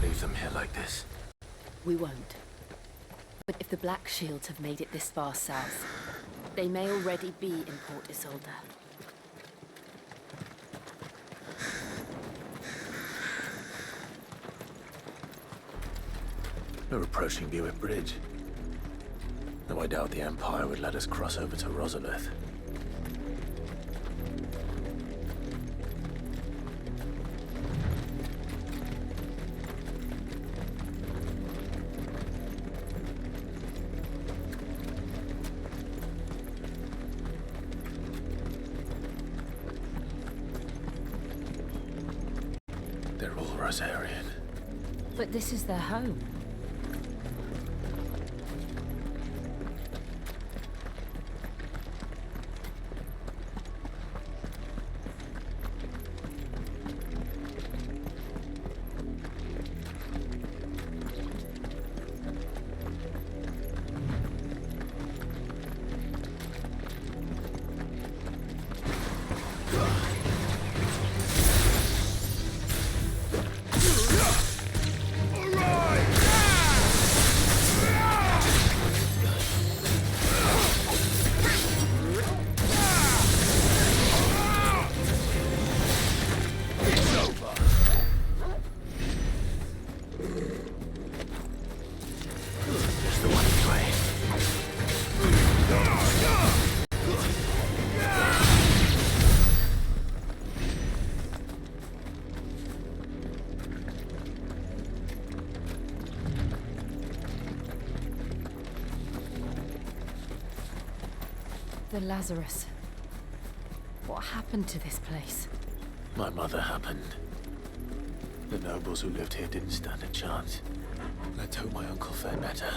leave them here like this. We won't. But if the Black Shields have made it this far south, they may already be in Port Isolde. We're approaching Buick Bridge. Though I doubt the Empire would let us cross over to Rosalith. They're all Rosarian. But this is their home. The Lazarus. What happened to this place? My mother happened. The nobles who lived here didn't stand a chance. Let's hope my uncle fared better.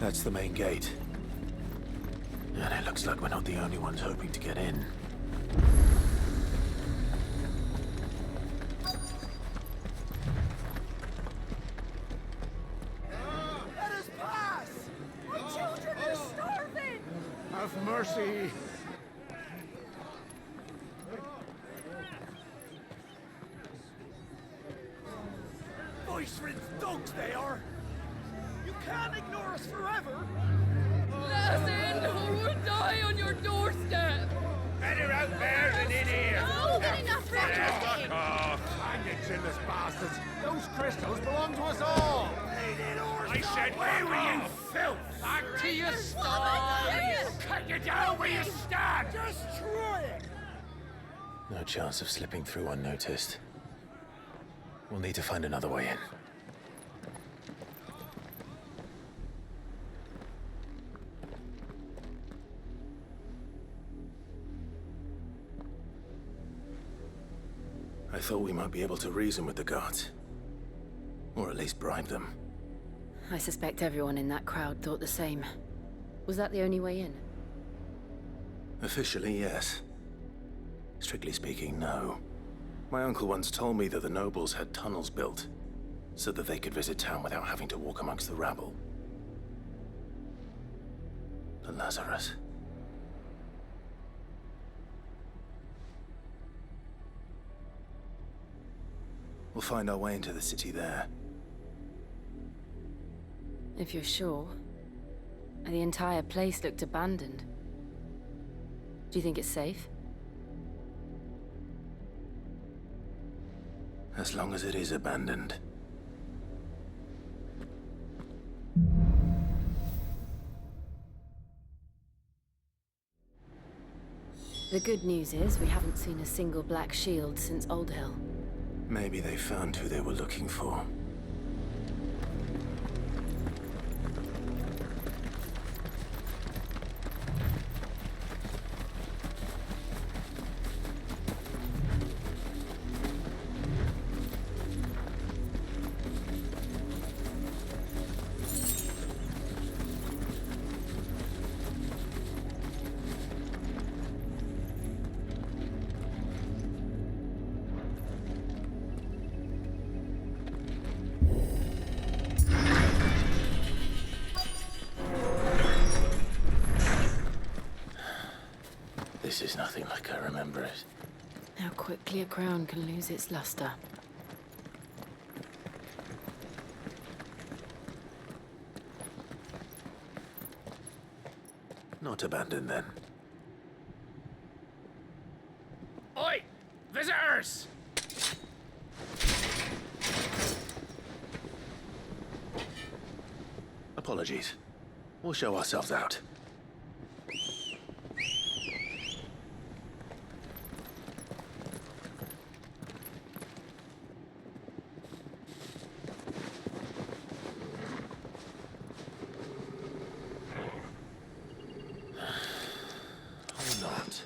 That's the main gate. And it looks like we're not the only ones hoping to get in. Let us pass! My children are starving! Have mercy! Voice-rinsed dogs they are! You can't ignore us forever! Let us in, or we'll die on your doorstep! Better out there than in here! Oh, good enough, Fuck off! Hang it, chinless bastards! Those crystals belong to us all! I said, where were you, filth? Back to your stalls! Cut you down where you stand! Just try it! No chance of slipping through unnoticed. We'll need to find another way in. I thought we might be able to reason with the guards. Or at least bribe them. I suspect everyone in that crowd thought the same. Was that the only way in? Officially, yes. Strictly speaking, no. My uncle once told me that the nobles had tunnels built, so that they could visit town without having to walk amongst the rabble. The Lazarus. We'll find our way into the city there. If you're sure. The entire place looked abandoned. Do you think it's safe? As long as it is abandoned. The good news is we haven't seen a single Black Shield since Old Hill. Maybe they found who they were looking for. nothing like I remember it. How quickly a crown can lose its luster. Not abandoned, then. Oi! Visitors! Apologies. We'll show ourselves out. Or not.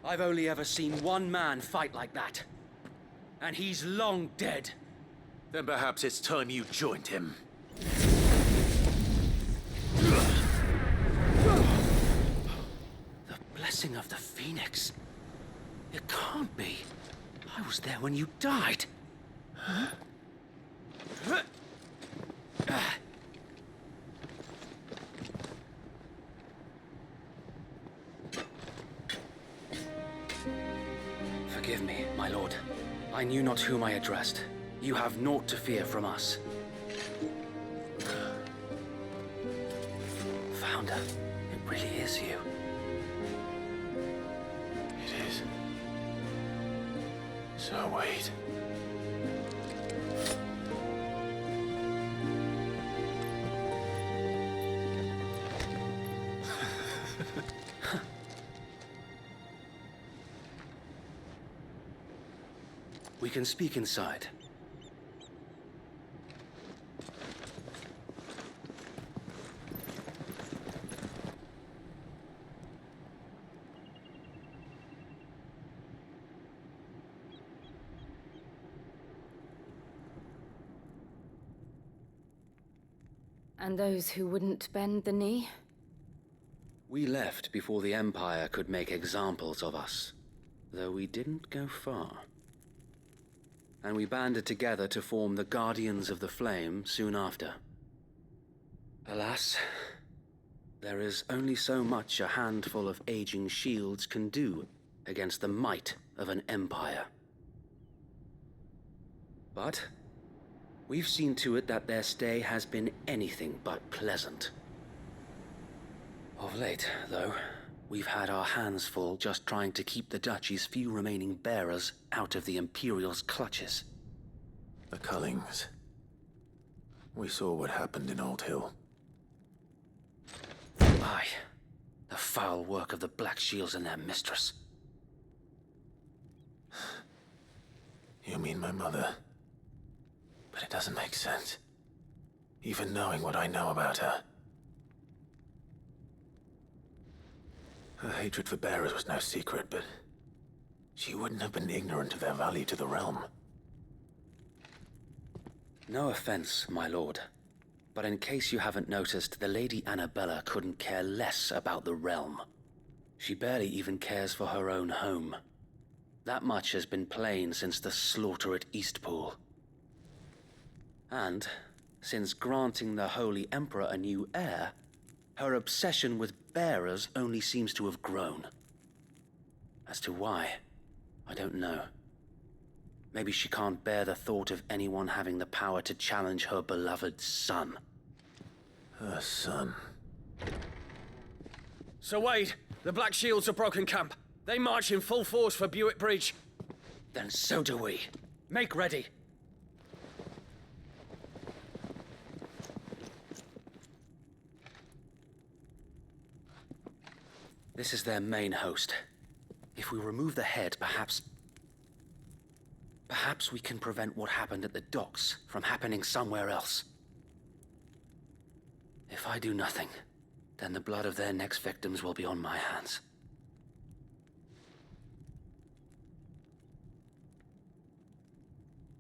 I've only ever seen one man fight like that. And he's long dead. Then perhaps it's time you joined him. The blessing of the Phoenix. It can't be. I was there when you died. Forgive me, my lord. I knew not whom I addressed. You have naught to fear from us. Founder, it really is you. It is. So wait. We can speak inside. And those who wouldn't bend the knee? We left before the Empire could make examples of us, though we didn't go far. And we banded together to form the Guardians of the Flame soon after. Alas, there is only so much a handful of aging shields can do against the might of an empire. But we've seen to it that their stay has been anything but pleasant. Of late, though, we've had our hands full just trying to keep the Duchy's few remaining bearers out of the Imperial's clutches. The Cullings. We saw what happened in Old Hill. Aye, the foul work of the Black Shields and their mistress. You mean my mother? But it doesn't make sense. Even knowing what I know about her. Her hatred for bearers was no secret, but she wouldn't have been ignorant of their value to the realm. No offense, my lord, but in case you haven't noticed, the Lady Annabella couldn't care less about the realm. She barely even cares for her own home. That much has been plain since the slaughter at Eastpool. And, since granting the Holy Emperor a new heir, her obsession with bearers only seems to have grown. As to why, I don't know. Maybe she can't bear the thought of anyone having the power to challenge her beloved son. Her son. Sir Wade, the Black Shields have broken camp. They march in full force for Buick Bridge. Then so do we. Make ready. This is their main host. If we remove the head, perhaps we can prevent what happened at the docks from happening somewhere else. If I do nothing, then the blood of their next victims will be on my hands.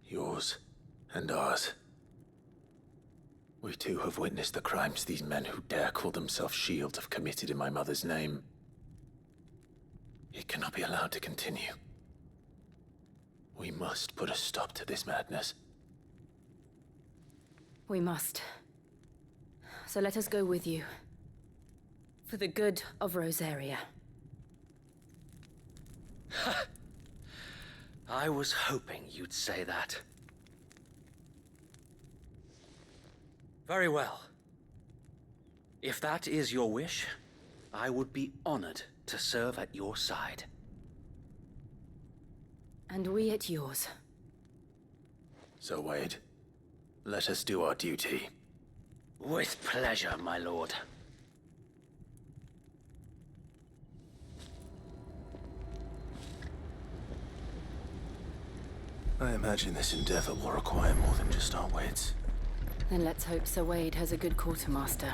Yours and ours. We too have witnessed the crimes these men who dare call themselves Shield have committed in my mother's name. It cannot be allowed to continue. We must put a stop to this madness. We must. So let us go with you. For the good of Rosaria. I was hoping you'd say that. Very well. If that is your wish, I would be honored to serve at your side. And we at yours. So, Wade, let us do our duty. With pleasure, my lord. I imagine this endeavor will require more than just our wits. Then let's hope Sir Wade has a good quartermaster.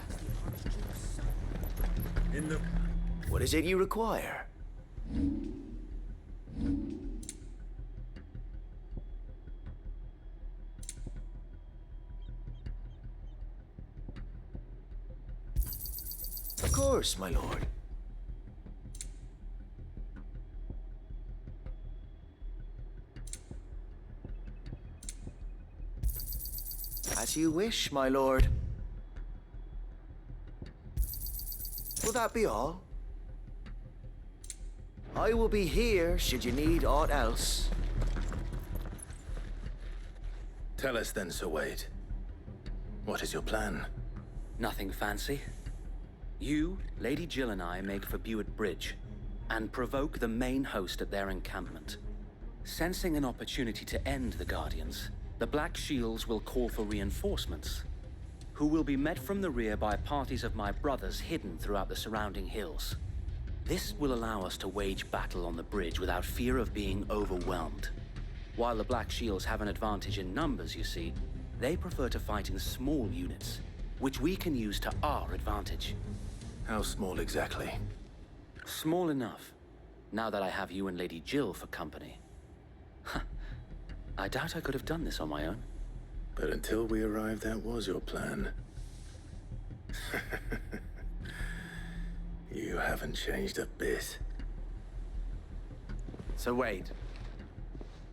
What is it you require? Of course, my lord. As you wish, my lord. Will that be all? I will be here should you need aught else. Tell us then, Sir Wade. What is your plan? Nothing fancy. You, Lady Jill and I make for Buett Bridge, and provoke the main host at their encampment. Sensing an opportunity to end the Guardians, the Black Shields will call for reinforcements, who will be met from the rear by parties of my brothers hidden throughout the surrounding hills. This will allow us to wage battle on the bridge without fear of being overwhelmed. While the Black Shields have an advantage in numbers, you see, they prefer to fight in small units, which we can use to our advantage. How small exactly? Small enough, now that I have you and Lady Jill for company. I doubt I could have done this on my own. But until we arrived, that was your plan. You haven't changed a bit. So Wade,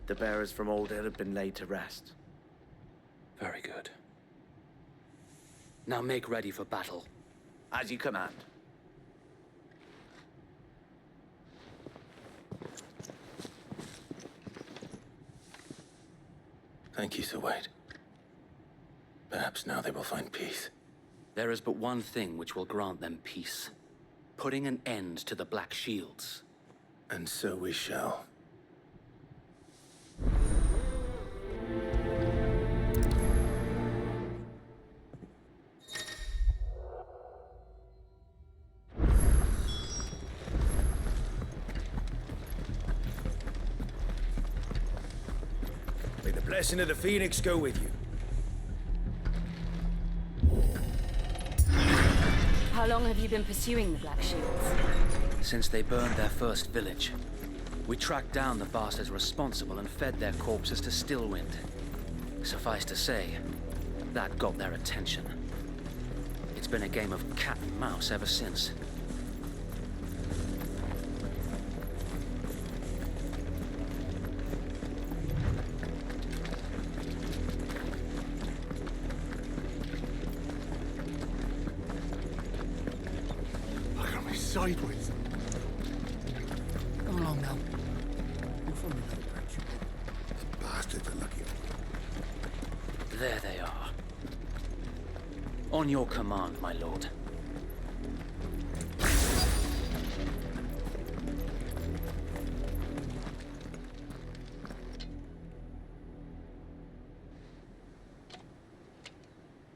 the bearers from Old Hill have been laid to rest. Very good. Now make ready for battle. As you command. Thank you, Sir Wade. Perhaps now they will find peace. There is but one thing which will grant them peace. Putting an end to the Black Shields. And so we shall. May the blessing of the Phoenix go with you. How long have you been pursuing the Black Shields? Since they burned their first village, we tracked down the bastards responsible and fed their corpses to Stillwind. Suffice to say, that got their attention. It's been a game of cat and mouse ever since. Look at me sideways. Come along now. We'll find another bridge. The bastards are lucky. There they are. On your command, my lord.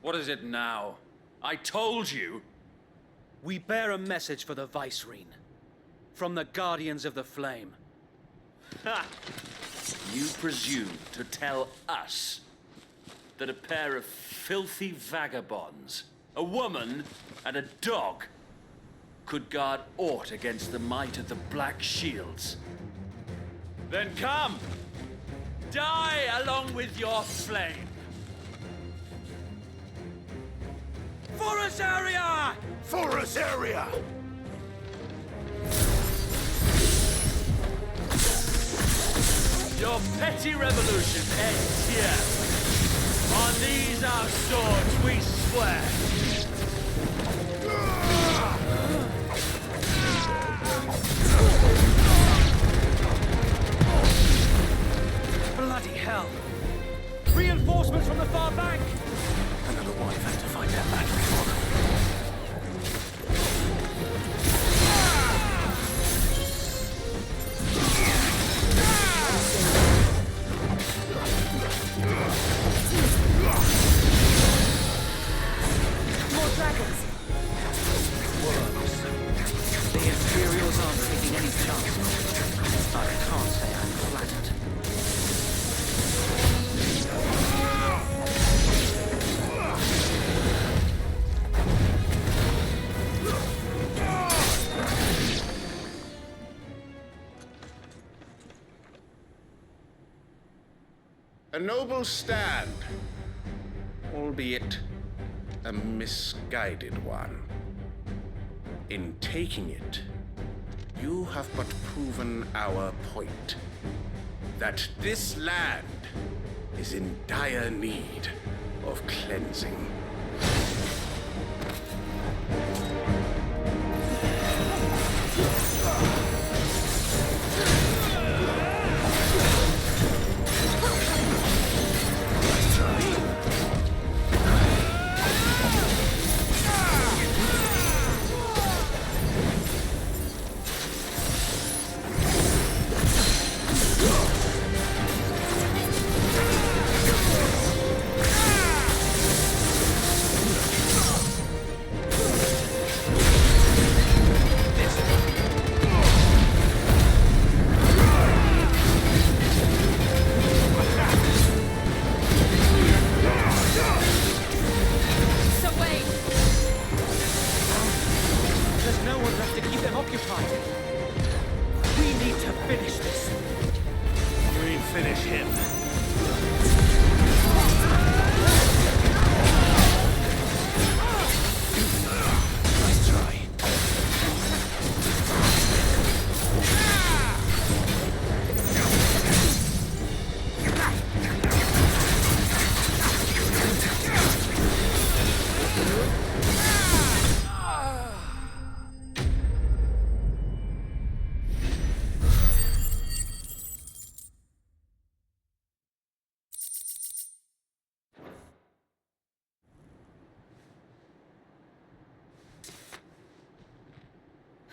What is it now? I told you! We bear a message for the Vicereine. From the Guardians of the Flame. Ha! You presume to tell us that a pair of filthy vagabonds a woman, and a dog could guard aught against the might of the Black Shields. Then come! Die along with your flame! For Rosaria! For Rosaria! Your petty revolution ends here. On these our swords we swear. Bloody hell! Reinforcements from the far bank! Another wife had to fight that battle for them. More dragons! The Imperials aren't taking any chances. I can't say I'm flattered. A noble stand, albeit a misguided one. In taking it, you have but proven our point, that this land is in dire need of cleansing.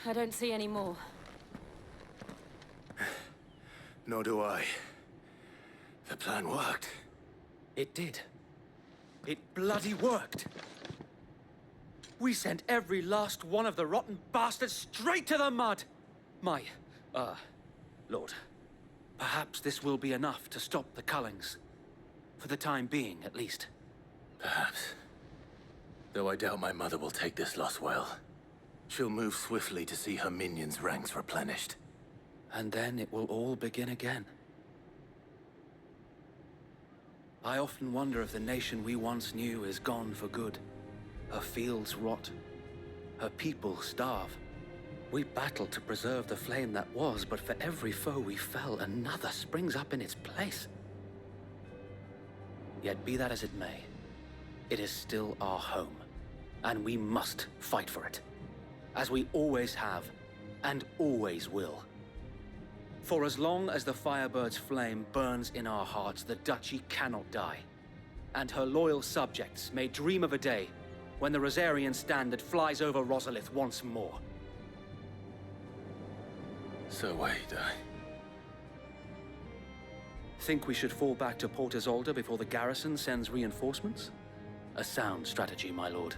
I don't see any more. Nor do I. The plan worked. It did. It bloody worked. We sent every last one of the rotten bastards straight to the mud! My, Lord, perhaps this will be enough to stop the Cullings. For the time being, at least. Perhaps. Though I doubt my mother will take this loss well. She'll move swiftly to see her minions' ranks replenished. And then it will all begin again. I often wonder if the nation we once knew is gone for good. Her fields rot. Her people starve. We battled to preserve the flame that was, but for every foe we fell, another springs up in its place. Yet be that as it may, it is still our home, and we must fight for it. As we always have, and always will. For as long as the Firebird's flame burns in our hearts, the Duchy cannot die. And her loyal subjects may dream of a day when the Rosarian standard flies over Rosalith once more. So wait, Think we should fall back to Port Isolde before the garrison sends reinforcements? A sound strategy, my lord.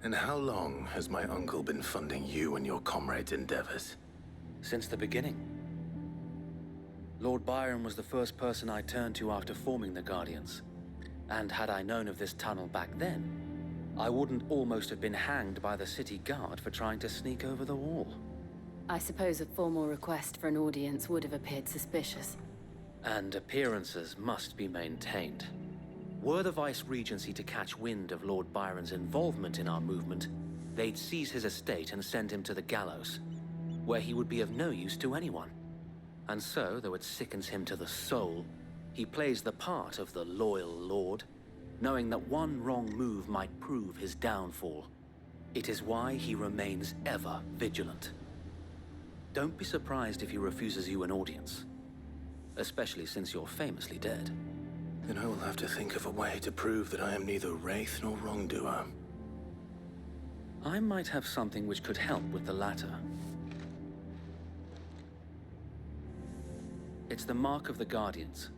And how long has my uncle been funding you and your comrades' endeavors? Since the beginning. Lord Byron was the first person I turned to after forming the Guardians. And had I known of this tunnel back then, I wouldn't almost have been hanged by the city guard for trying to sneak over the wall. I suppose a formal request for an audience would have appeared suspicious. And appearances must be maintained. Were the Vice-Regency to catch wind of Lord Byron's involvement in our movement, they'd seize his estate and send him to the gallows, where he would be of no use to anyone. And so, though it sickens him to the soul, he plays the part of the loyal lord, knowing that one wrong move might prove his downfall. It is why he remains ever vigilant. Don't be surprised if he refuses you an audience, especially since you're famously dead. Then I will have to think of a way to prove that I am neither wraith nor wrongdoer. I might have something which could help with the latter. It's the mark of the Guardians.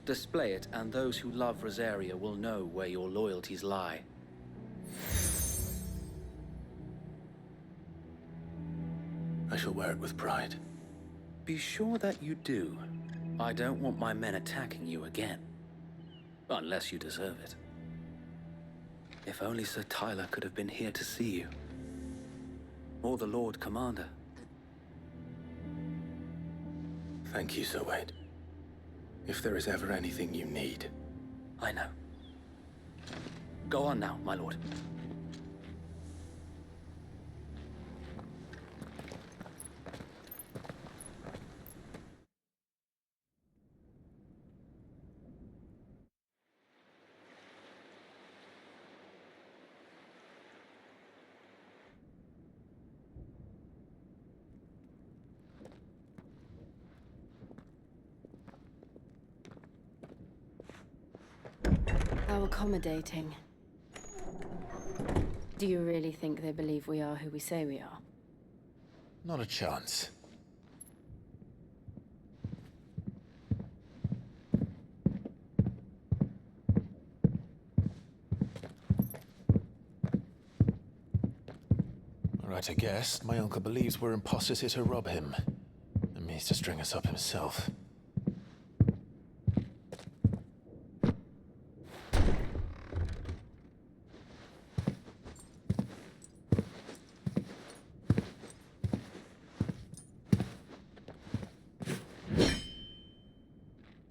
Display it, and those who love Rosaria will know where your loyalties lie. I shall wear it with pride. Be sure that you do. I don't want my men attacking you again. Unless you deserve it. If only Sir Tyler could have been here to see you. Or the Lord Commander. Thank you, Sir Wade. If there is ever anything you need. I know. Go on now, my lord. How accommodating. Do you really think they believe we are who we say we are? Not a chance. Right, I guess. My uncle believes we're imposters here to rob him. And means to string us up himself.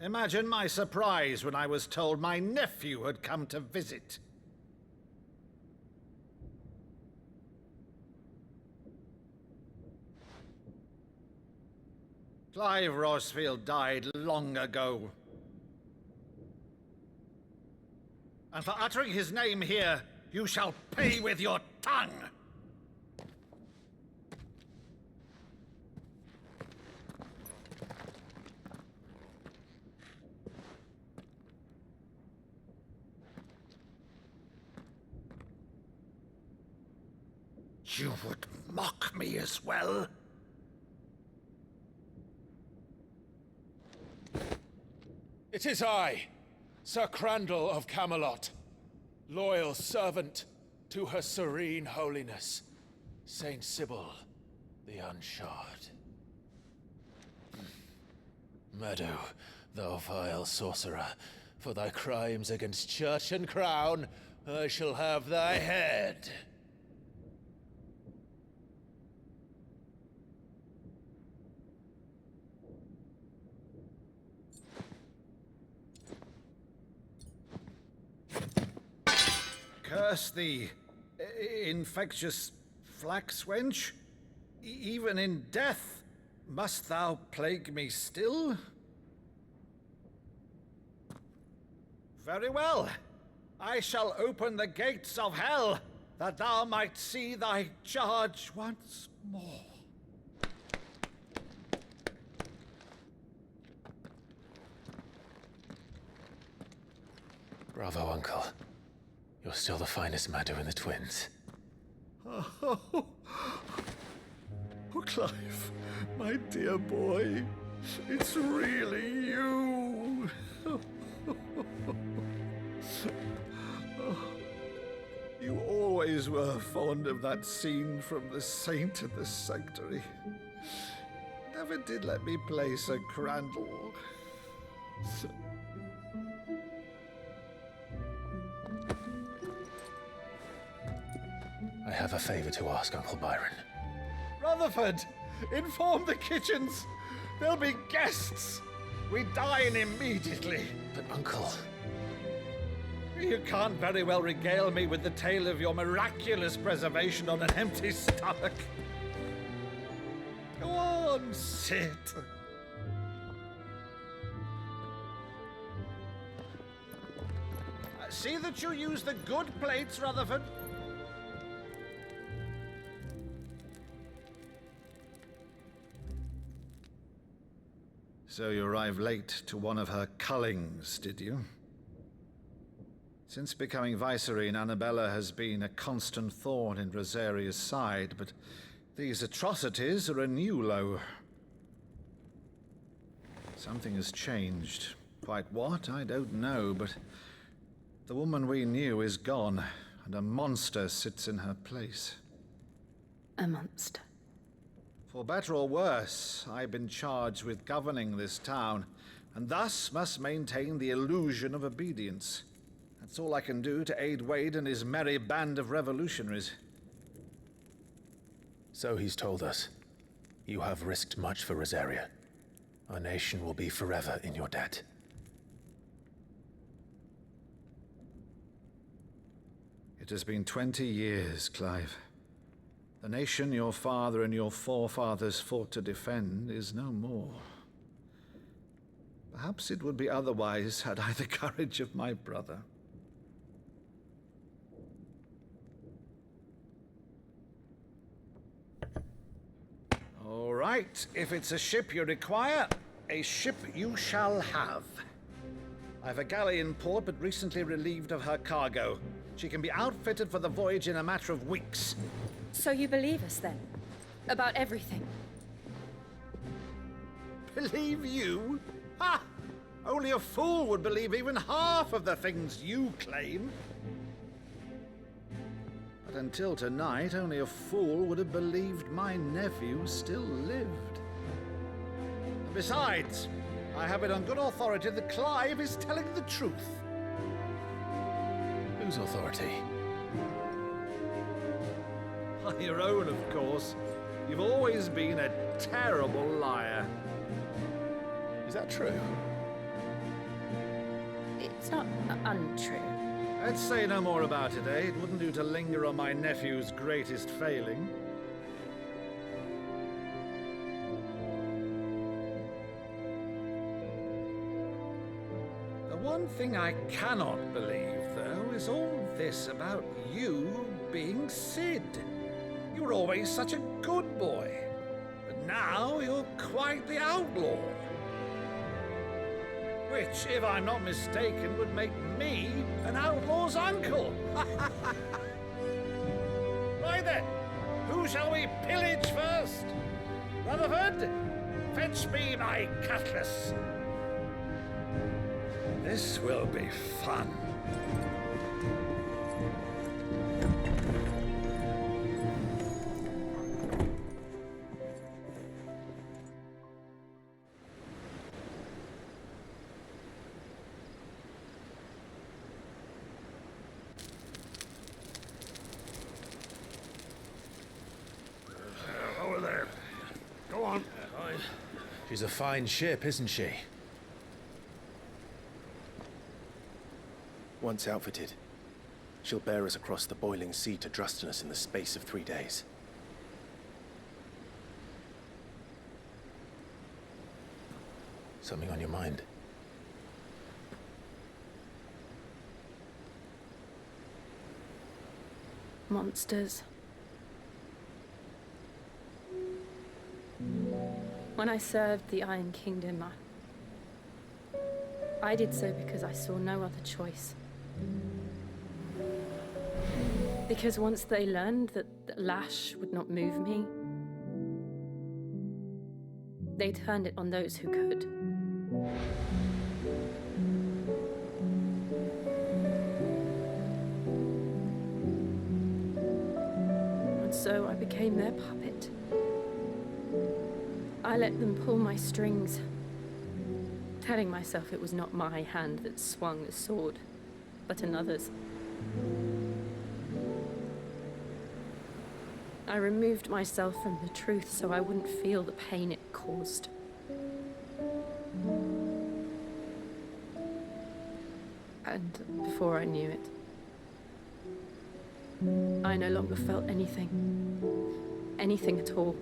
Imagine my surprise when I was told my nephew had come to visit. Clive Rosfield died long ago. And for uttering his name here, you shall pay with your tongue! You would mock me as well? It is I, Sir Crandall of Camelot, loyal servant to Her Serene Holiness, Saint Sybil the Unshod. Meadow, thou vile sorcerer, for thy crimes against church and crown, I shall have thy head. Curse thee, infectious flax wench. Even in death, must thou plague me still? Very well. I shall open the gates of hell, that thou might see thy charge once more. Bravo, Uncle. You're still the finest Meadow in the twins. Oh, Clive, my dear boy, it's really you. You always were fond of that scene from The Saint and the Sanctuary. Never did let me play Sir Crandall. I have a favor to ask, Uncle Byron. Rutherford, inform the kitchens. There'll be guests. We dine immediately. But, Uncle... You can't very well regale me with the tale of your miraculous preservation on an empty stomach. Go on, sit. See that you use the good plates, Rutherford. So you arrived late to one of her cullings, did you? Since becoming Vicereine, Annabella has been a constant thorn in Rosaria's side, but these atrocities are a new low. Something has changed. Quite what, I don't know, but the woman we knew is gone, and a monster sits in her place. A monster. For better or worse, I've been charged with governing this town, and thus must maintain the illusion of obedience. That's all I can do to aid Wade and his merry band of revolutionaries. So he's told us. You have risked much for Rosaria. Our nation will be forever in your debt. It has been 20 years, Clive. The nation your father and your forefathers fought to defend is no more. Perhaps it would be otherwise had I the courage of my brother. All right, if it's a ship you require, a ship you shall have. I've a galley in port, but recently relieved of her cargo. She can be outfitted for the voyage in a matter of weeks. So you believe us then? About everything? Believe you? Ha! Only a fool would believe even half of the things you claim. But until tonight, only a fool would have believed my nephew still lived. And besides, I have it on good authority that Clive is telling the truth. Whose authority? On your own, of course. You've always been a terrible liar. Is that true? It's not untrue. Let's say no more about it, eh? It wouldn't do to linger on my nephew's greatest failing. The one thing I cannot believe, though, is all this about you being Sid. You were always such a good boy, but now you're quite the outlaw. Which, if I'm not mistaken, would make me an outlaw's uncle. Right then, who shall we pillage first? Rutherford, fetch me my cutlass. This will be fun. Over there. Go on. She's a fine ship, isn't she? Once outfitted, she'll bear us across the boiling sea to Drustinus in the space of 3 days. Something on your mind? Monsters. When I served the Iron Kingdom, I did so because I saw no other choice. Because once they learned that Lash would not move me, they turned it on those who could. became their puppet. I let them pull my strings, telling myself it was not my hand that swung the sword, but another's. I removed myself from the truth so I wouldn't feel the pain it caused. And before I knew it, I no longer felt anything. Anything at all.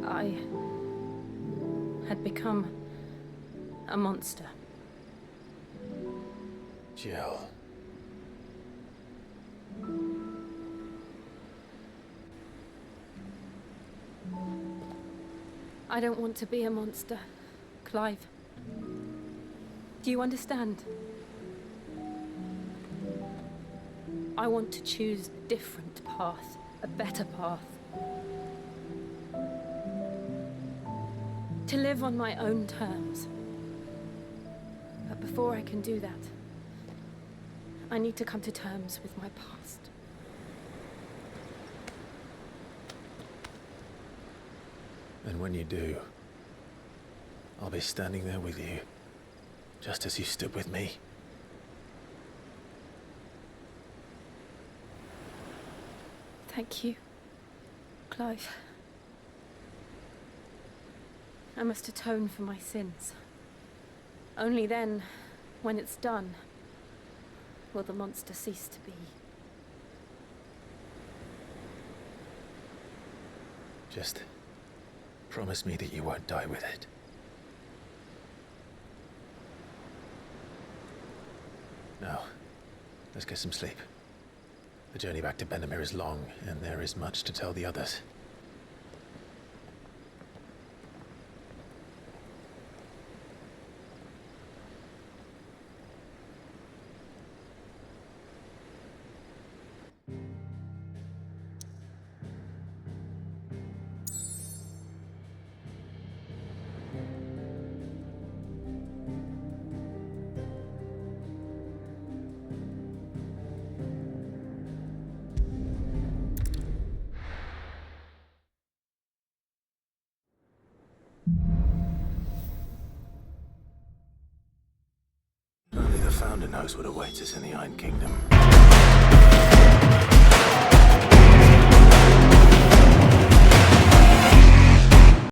I had become a monster. Jill. I don't want to be a monster, Clive. Do you understand? I want to choose a different path, a better path. To live on my own terms. But before I can do that, I need to come to terms with my past. And when you do, I'll be standing there with you, just as you stood with me. Thank you, Clive. I must atone for my sins. Only then, when it's done, will the monster cease to be. Just promise me that you won't die with it. Now, let's get some sleep. The journey back to Benamir is long, and there is much to tell the others. Only the Founder knows what awaits us in the Iron Kingdom.